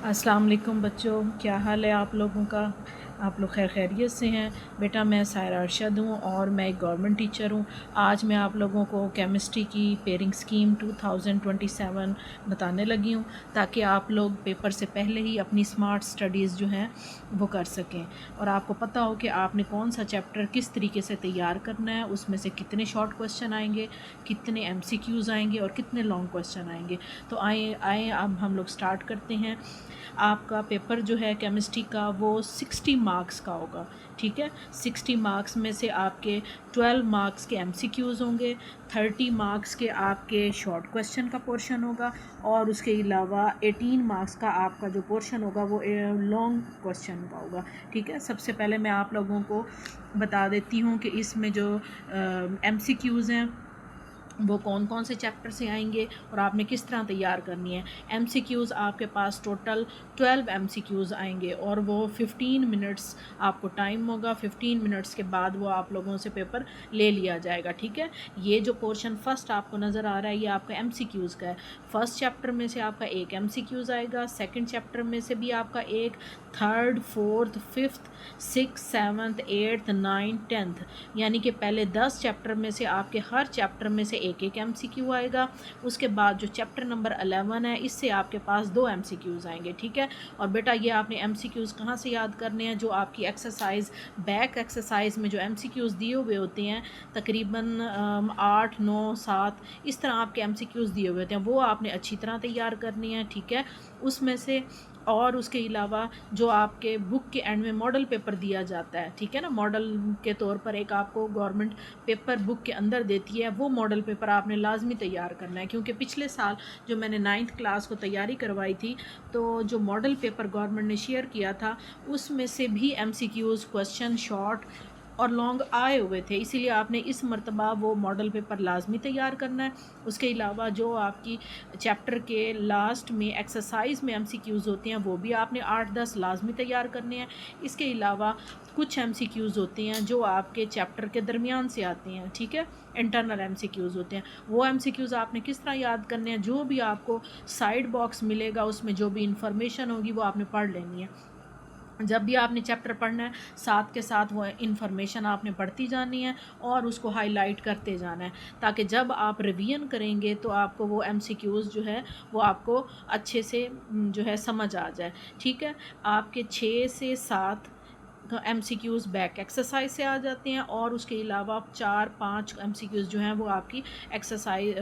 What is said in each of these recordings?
अस्सलाम वालेकुम बच्चों, क्या हाल है आप लोगों का। आप लोग खैरियत से हैं। बेटा मैं सायरा अरशद हूँ और मैं एक गवर्नमेंट टीचर हूँ। आज मैं आप लोगों को केमिस्ट्री की पेयरिंग स्कीम 2027 बताने लगी हूँ ताकि आप लोग पेपर से पहले ही अपनी स्मार्ट स्टडीज़ जो हैं वो कर सकें और आपको पता हो कि आपने कौन सा चैप्टर किस तरीके से तैयार करना है, उसमें से कितने शॉर्ट क्वेश्चन आएंगे, कितने MCQs आएंगे और कितने लॉन्ग क्वेश्चन आएंगे। तो आए आए अब हम लोग स्टार्ट करते हैं। आपका पेपर जो है केमिस्ट्री का वो 60 मार्क्स का होगा, ठीक है। 60 मार्क्स में से आपके 12 मार्क्स के MCQs होंगे, 30 मार्क्स के आपके शॉर्ट क्वेश्चन का पोर्शन होगा और उसके अलावा 18 मार्क्स का आपका जो पोर्शन होगा वो लॉन्ग क्वेश्चन का होगा, ठीक है। सबसे पहले मैं आप लोगों को बता देती हूँ कि इसमें जो MCQs हैं वो कौन कौन से चैप्टर से आएंगे और आपने किस तरह तैयार करनी है। MCQs आपके पास टोटल 12 MCQs आएंगे और वो 15 मिनट्स आपको टाइम होगा। 15 मिनट्स के बाद वो आप लोगों से पेपर ले लिया जाएगा, ठीक है। ये जो पोर्शन फर्स्ट आपको नज़र आ रहा है ये आपका MCQs का है। फर्स्ट चैप्टर में से आपका एक MCQs आएगा, सेकेंड चैप्टर में से भी आपका एक, third, fourth, fifth, six, seventh, eighth, ninth, tenth, यानी कि पहले 10 चैप्टर में से आपके हर चैप्टर में से एक एक MCQ आएगा। उसके बाद जो चैप्टर नंबर 11 है इससे आपके पास 2 MCQs आएंगे, ठीक है। और बेटा ये आपने MCQs कहाँ से याद करने हैं, जो आपकी एक्सरसाइज बैक एक्सरसाइज में जो MCQs दिए हुए होते हैं तकरीबन 8, 9, 7 इस तरह आपके MCQs दिए हुए होते हैं, वो आपने अच्छी तरह तैयार करनी है, ठीक है। उसमें से और उसके अलावा जो आपके बुक के एंड में मॉडल पेपर दिया जाता है, ठीक है ना, मॉडल के तौर पर एक आपको गवर्नमेंट पेपर बुक के अंदर देती है, वो मॉडल पेपर आपने लाजमी तैयार करना है। क्योंकि पिछले साल जो मैंने 9th क्लास को तैयारी करवाई थी तो जो मॉडल पेपर गवर्नमेंट ने शेयर किया था उसमें से भी MCQs क्वेश्चन शॉर्ट और लॉन्ग आए हुए थे, इसीलिए आपने इस मरतबा वो मॉडल पेपर लाजमी तैयार करना है। उसके अलावा जो आपकी चैप्टर के लास्ट में एक्सरसाइज में MCQs होते हैं वो भी आपने 8-10 लाजमी तैयार करने हैं। इसके अलावा कुछ MCQs होते हैं जो आपके चैप्टर के दरमियान से आते हैं, ठीक है, इंटरनल MCQs होते हैं। वो MCQs आपने किस तरह याद करने हैं, जो भी आपको साइड बॉक्स मिलेगा उसमें जो भी इंफॉर्मेशन होगी वो आपने पढ़ लेनी है। जब भी आपने चैप्टर पढ़ना है साथ के साथ वो इन्फॉर्मेशन आपने पढ़ती जानी है और उसको हाईलाइट करते जाना है, ताकि जब आप रिवीजन करेंगे तो आपको वो MCQs जो है वो आपको अच्छे से जो है समझ आ जाए, ठीक है। आपके 6 से 7 MCQs बैक एक्सरसाइज से आ जाते हैं और उसके अलावा 4-5 MCQs जो हैं वो आपकी एक्सरसाइज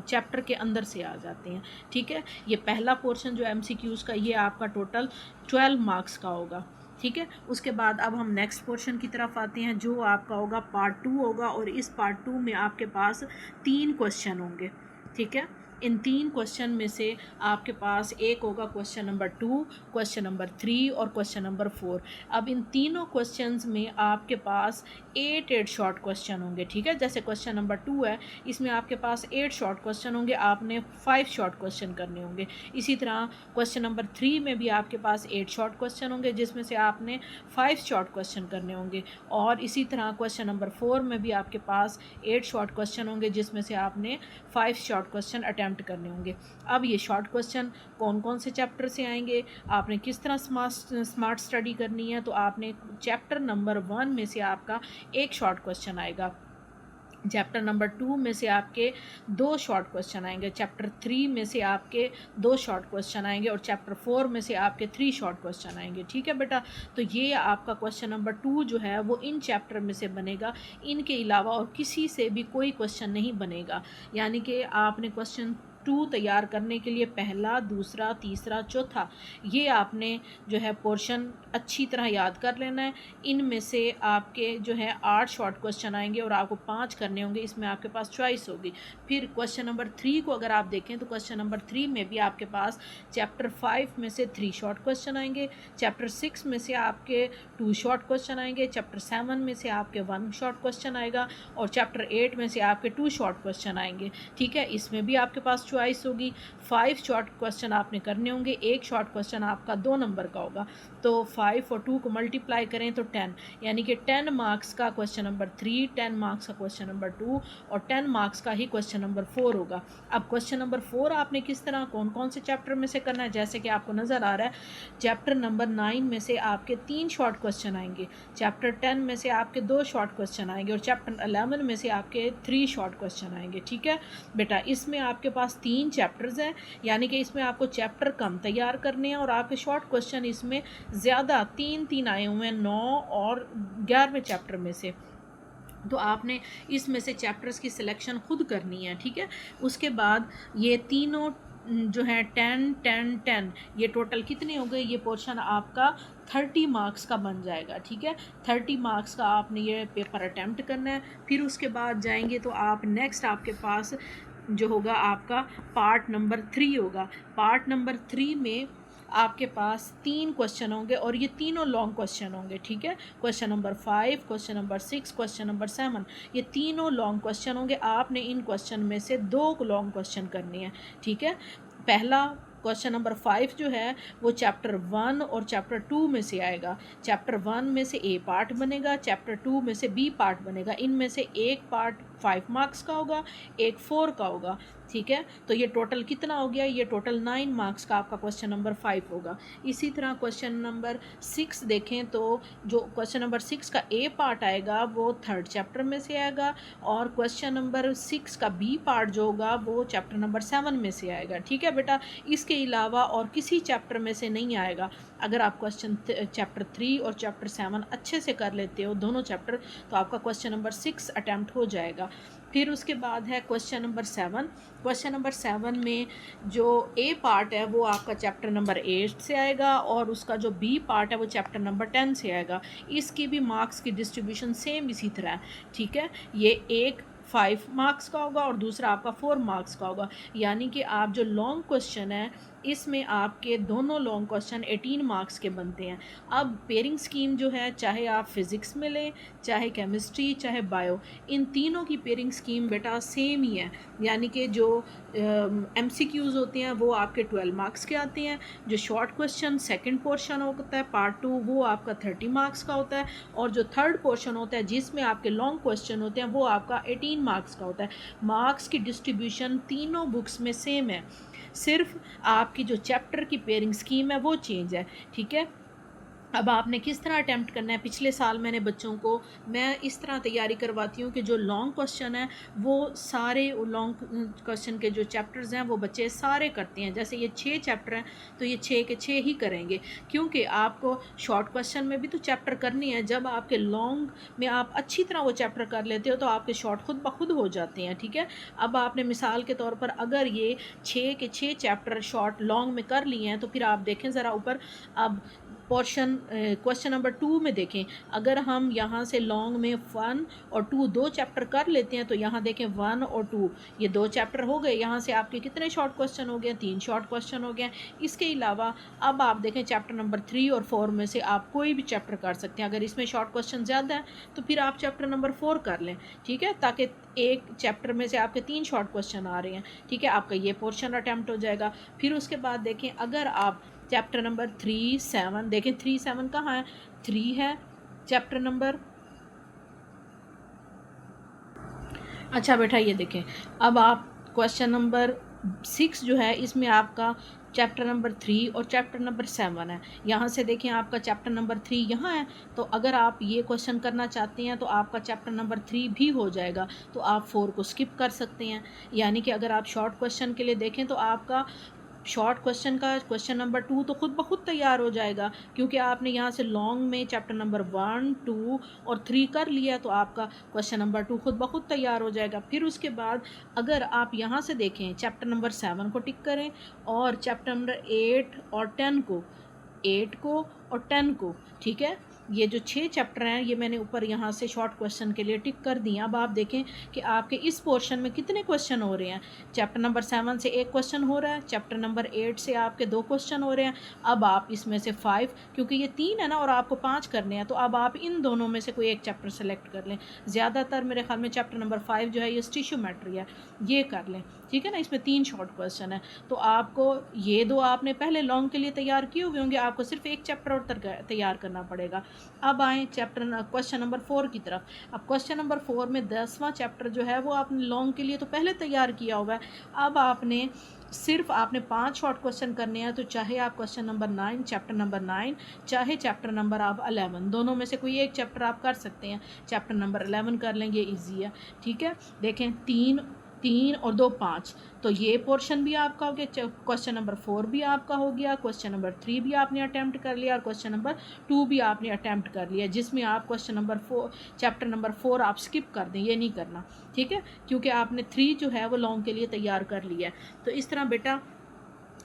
चैप्टर के अंदर से आ जाते हैं, ठीक है। ये पहला पोर्शन जो MCQs का ये आपका टोटल 12 मार्क्स का होगा, ठीक है। उसके बाद अब हम नेक्स्ट पोर्शन की तरफ आते हैं जो आपका होगा पार्ट 2 होगा और इस पार्ट 2 में आपके पास 3 क्वेश्चन होंगे, ठीक है। इन 3 क्वेश्चन में से आपके पास एक होगा क्वेश्चन नंबर 2, क्वेश्चन नंबर 3 और क्वेश्चन नंबर 4। अब इन तीनों क्वेश्चंस में आपके पास 8 शॉर्ट क्वेश्चन होंगे, ठीक है। जैसे क्वेश्चन नंबर 2 है इसमें आपके पास 8 शॉर्ट क्वेश्चन होंगे, आपने 5 शॉर्ट क्वेश्चन करने होंगे। इसी तरह क्वेश्चन नंबर 3 में भी आपके पास 8 शॉर्ट क्वेश्चन होंगे जिसमें से आपने 5 शॉर्ट क्वेश्चन करने होंगे और इसी तरह क्वेश्चन नंबर 4 में भी आपके पास 8 शॉर्ट क्वेश्चन होंगे जिसमें से आपने 5 शॉर्ट क्वेश्चन अटैम्प्ट करने होंगे। अब ये शॉर्ट क्वेश्चन कौन कौन से चैप्टर से आएंगे, आपने किस तरह स्मार्ट स्टडी करनी है, तो आपने चैप्टर नंबर 1 में से आपका एक शॉर्ट क्वेश्चन आएगा, चैप्टर नंबर 2 में से आपके 2 शॉर्ट क्वेश्चन आएंगे, चैप्टर 3 में से आपके 2 शॉर्ट क्वेश्चन आएंगे और चैप्टर 4 में से आपके 3 शॉर्ट क्वेश्चन आएंगे, ठीक है बेटा। तो ये आपका क्वेश्चन नंबर 2 जो है वो इन चैप्टर में से बनेगा, इनके अलावा और किसी से भी कोई क्वेश्चन नहीं बनेगा। यानी कि आपने क्वेश्चन 2 तैयार करने के लिए पहला, दूसरा, तीसरा, चौथा ये आपने जो है पोर्शन अच्छी तरह याद कर लेना है। इनमें से आपके जो है 8 शॉर्ट क्वेश्चन आएंगे और आपको 5 करने होंगे, इसमें आपके पास चॉइस होगी। फिर क्वेश्चन नंबर 3 को अगर आप देखें तो क्वेश्चन नंबर 3 में भी आपके पास चैप्टर 5 में से 3 शॉर्ट क्वेश्चन आएंगे, चैप्टर 6 में से आपके 2 शॉर्ट क्वेश्चन आएंगे, चैप्टर 7 में से आपके 1 शॉर्ट क्वेश्चन आएगा और चैप्टर 8 में से आपके 2 शॉर्ट क्वेश्चन आएंगे, ठीक है। इसमें भी आपके पास चॉइस होगी। 5 शॉर्ट क्वेश्चन आपने करने होंगे, एक शॉर्ट क्वेश्चन आपका 2 नंबर का होगा, तो 5 और 2 को मल्टीप्लाई करें तो 10, यानी कि 10 मार्क्स का क्वेश्चन नंबर 3, 10 मार्क्स का क्वेश्चन नंबर 2 और 10 मार्क्स का ही क्वेश्चन नंबर 4 होगा। अब क्वेश्चन नंबर 4 आपने किस तरह कौन कौन से चैप्टर में से करना है, जैसे कि आपको नज़र आ रहा है चैप्टर नंबर 9 में से आपके 3 शॉर्ट क्वेश्चन आएंगे, चैप्टर 10 में से आपके 2 शॉर्ट क्वेश्चन आएंगे और चैप्टर 11 में से आपके 3 शॉर्ट क्वेश्चन आएंगे। ठीक है बेटा, इसमें आपके पास 3 चैप्टर्स हैं, यानी कि इसमें आपको चैप्टर कम तैयार करने हैं और आपके शॉर्ट क्वेश्चन इसमें ज़्यादा 3 आए हुए हैं 9 और 11वें चैप्टर में से। तो आपने इसमें से चैप्टर्स की सिलेक्शन खुद करनी है। ठीक है, उसके बाद ये तीनों जो है 10 10 10 ये टोटल कितने हो गए, ये पोर्शन आपका 30 मार्क्स का बन जाएगा। ठीक है, 30 मार्क्स का आपने ये पेपर अटैम्प्ट करना है। फिर उसके बाद जाएंगे तो आप नेक्स्ट आपके पास जो होगा आपका पार्ट नंबर 3 होगा। पार्ट नंबर 3 में आपके पास 3 क्वेश्चन होंगे और ये तीनों लॉन्ग क्वेश्चन होंगे। ठीक है, question number 5, question number 6, question number 7, ये तीनों लॉन्ग क्वेश्चन होंगे। आपने इन क्वेश्चन में से 2 लॉन्ग क्वेश्चन करने हैं। ठीक है, पहला क्वेश्चन नंबर 5 जो है वो चैप्टर 1 और चैप्टर 2 में से आएगा। चैप्टर 1 में से ए पार्ट बनेगा, चैप्टर 2 में से बी पार्ट बनेगा। इनमें से एक पार्ट 5 मार्क्स का होगा, एक 4 का होगा। ठीक है, तो ये टोटल कितना हो गया, ये टोटल 9 मार्क्स का आपका क्वेश्चन नंबर 5 होगा। इसी तरह क्वेश्चन नंबर 6 देखें तो जो क्वेश्चन नंबर 6 का ए पार्ट आएगा वो 3rd चैप्टर में से आएगा और क्वेश्चन नंबर 6 का बी पार्ट जो होगा वो चैप्टर नंबर 7 में से आएगा। ठीक है बेटा, इसके अलावा और किसी चैप्टर में से नहीं आएगा। अगर आप क्वेश्चन चैप्टर 3 और चैप्टर 7 अच्छे से कर लेते हो दोनों चैप्टर, तो आपका क्वेश्चन नंबर 6 अटैम्प्ट हो जाएगा। फिर उसके बाद है क्वेश्चन नंबर 7। क्वेश्चन नंबर 7 में जो ए पार्ट है वो आपका चैप्टर नंबर 8 से आएगा और उसका जो बी पार्ट है वो चैप्टर नंबर 10 से आएगा। इसकी भी मार्क्स की डिस्ट्रीब्यूशन सेम इसी तरह है। ठीक है, ये एक 5 मार्क्स का होगा और दूसरा आपका 4 मार्क्स का होगा, यानी कि आप जो लॉन्ग क्वेश्चन है इसमें आपके दोनों लॉन्ग क्वेश्चन 18 मार्क्स के बनते हैं। अब पेयरिंग स्कीम जो है, चाहे आप फिज़िक्स में लें, चाहे केमिस्ट्री, चाहे बायो, इन तीनों की पेयरिंग स्कीम बेटा सेम ही है, यानी कि जो MCQs होते हैं वो आपके 12 मार्क्स के आते हैं। जो शॉर्ट क्वेश्चन सेकंड पोर्शन होता है पार्ट 2 वो आपका 30 मार्क्स का होता है और जो थर्ड पोर्शन होता है जिसमें आपके लॉन्ग क्वेश्चन होते हैं वो आपका 18 मार्क्स का होता है। मार्क्स की डिस्ट्रीब्यूशन तीनों बुक्स में सेम है, सिर्फ आपकी जो चैप्टर की पेयरिंग स्कीम है वो चेंज है। ठीक है, अब आपने किस तरह अटैम्प्ट करना है, पिछले साल मैंने बच्चों को मैं इस तरह तैयारी करवाती हूँ कि जो लॉन्ग क्वेश्चन है वो सारे लॉन्ग क्वेश्चन के जो चैप्टर्स हैं वो बच्चे सारे करते हैं। जैसे ये 6 चैप्टर हैं तो ये 6 के 6 ही करेंगे, क्योंकि आपको शॉर्ट क्वेश्चन में भी तो चैप्टर करनी है। जब आपके लॉन्ग में आप अच्छी तरह वो चैप्टर कर लेते हो तो आपके शॉर्ट खुद ब खुद हो जाते हैं। ठीक है, अब आपने मिसाल के तौर पर अगर ये 6 के 6 चैप्टर शॉर्ट लॉन्ग में कर लिए हैं तो फिर आप देखें ज़रा ऊपर, अब पोर्शन क्वेश्चन नंबर 2 में देखें, अगर हम यहाँ से लॉन्ग में 1 और 2 दो चैप्टर कर लेते हैं तो यहाँ देखें 1 और 2 ये 2 चैप्टर हो गए। यहाँ से आपके कितने शॉर्ट क्वेश्चन हो गए, 3 शॉर्ट क्वेश्चन हो गए। इसके अलावा अब आप देखें चैप्टर नंबर 3 और 4 में से आप कोई भी चैप्टर कर सकते हैं। अगर इसमें शॉर्ट क्वेश्चन ज़्यादा है तो फिर आप चैप्टर नंबर 4 कर लें। ठीक है, ताकि एक चैप्टर में से आपके 3 शॉर्ट क्वेश्चन आ रहे हैं। ठीक है, आपका ये पोर्शन अटैम्प्ट हो जाएगा। फिर उसके बाद देखें अगर आप चैप्टर नंबर 3 7 देखें, 3 7 कहाँ है, 3 है चैप्टर नंबर। अच्छा बेटा ये देखें, अब आप क्वेश्चन नंबर 6 जो है इसमें आपका चैप्टर नंबर 3 और चैप्टर नंबर 7 है। यहाँ से देखें आपका चैप्टर नंबर 3 यहाँ है, तो अगर आप ये क्वेश्चन करना चाहते हैं तो आपका चैप्टर नंबर 3 भी हो जाएगा, तो आप 4 को स्किप कर सकते हैं। यानी कि अगर आप शॉर्ट क्वेश्चन के लिए देखें तो आपका शॉर्ट क्वेश्चन का क्वेश्चन नंबर 2 तो खुद ब खुद तैयार हो जाएगा, क्योंकि आपने यहाँ से लॉन्ग में चैप्टर नंबर 1 2 और 3 कर लिया, तो आपका क्वेश्चन नंबर 2 खुद ब खुद तैयार हो जाएगा। फिर उसके बाद अगर आप यहाँ से देखें चैप्टर नंबर 7 को टिक करें और चैप्टर नंबर 8 और 10 को 8 को और 10 को, ठीक है, ये जो 6 चैप्टर हैं ये मैंने ऊपर यहाँ से शॉर्ट क्वेश्चन के लिए टिक कर दिया। अब आप देखें कि आपके इस पोर्शन में कितने क्वेश्चन हो रहे हैं। चैप्टर नंबर 7 से एक क्वेश्चन हो रहा है, चैप्टर नंबर 8 से आपके 2 क्वेश्चन हो रहे हैं। अब आप इसमें से 5, क्योंकि ये 3 है ना और आपको 5 करने हैं, तो अब आप इन दोनों में से कोई एक चैप्टर सेलेक्ट कर लें। ज़्यादातर मेरे ख्याल में चैप्टर नंबर 5 जो है ये स्टिशोमेट्री है, ये कर लें, ठीक है ना। इसमें 3 शॉर्ट क्वेश्चन है, तो आपको ये 2 आपने पहले लॉन्ग के लिए तैयार किए हुए होंगे, आपको सिर्फ एक चैप्टर और तैयार करना पड़ेगा। अब आए क्वेश्चन नंबर 4 की तरफ। अब क्वेश्चन नंबर 4 में 10वां चैप्टर जो है वो आपने लॉन्ग के लिए तो पहले तैयार किया हुआ है। अब आपने 5 शॉर्ट क्वेश्चन करने हैं, तो चाहे आप क्वेश्चन नंबर 9 चैप्टर नंबर 9, चाहे चैप्टर नंबर आप 11, दोनों में से कोई एक चैप्टर आप कर सकते हैं। चैप्टर नंबर 11 कर लेंगे, ईजी है, ठीक है। देखें 3 3 और 2 5, तो ये पोर्शन भी आपका हो गया। क्वेश्चन नंबर 4 भी आपका हो गया, क्वेश्चन नंबर 3 भी आपने अटैम्प्ट कर लिया और क्वेश्चन नंबर 2 भी आपने अटैम्प्ट कर लिया, जिसमें आप क्वेश्चन नंबर 4 चैप्टर नंबर 4 आप स्किप कर दें, ये नहीं करना, ठीक है, क्योंकि आपने 3 जो है वो लॉन्ग के लिए तैयार कर लिया है। तो इस तरह बेटा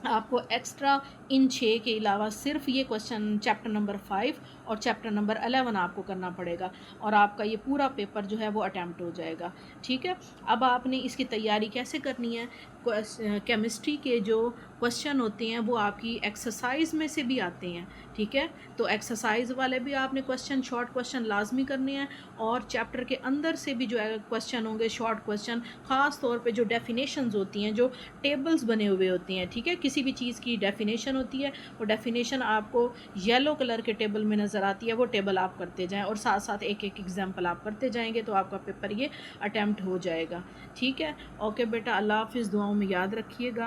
आपको एक्स्ट्रा इन 6 के अलावा सिर्फ ये क्वेश्चन चैप्टर नंबर 5 और चैप्टर नंबर 11 आपको करना पड़ेगा, और आपका ये पूरा पेपर जो है वो अटैम्प्ट हो जाएगा, ठीक है। अब आपने इसकी तैयारी कैसे करनी है। केमिस्ट्री के जो क्वेश्चन होते हैं वो आपकी एक्सरसाइज में से भी आते हैं, ठीक है। तो एक्सरसाइज वाले भी आपने क्वेश्चन शॉर्ट क्वेश्चन लाजमी करने हैं, और चैप्टर के अंदर से भी जो है क्वेश्चन होंगे शॉर्ट क्वेश्चन, ख़ास तौर पे जो डेफिनेशंस होती हैं, जो टेबल्स बने हुए होते हैं, ठीक है। किसी भी चीज़ की डेफिनेशन होती है, वो डेफिनेशन आपको येलो कलर के टेबल में नज़र आती है, वो टेबल आप करते जाएँ, और साथ साथ एक एक एग्जाम्पल आप करते जाएंगे, तो आपका पेपर ये अटैम्प्ट हो जाएगा, ठीक है। ओके बेटा, अल्लाह हाफिज़, दुआओं में याद रखिएगा।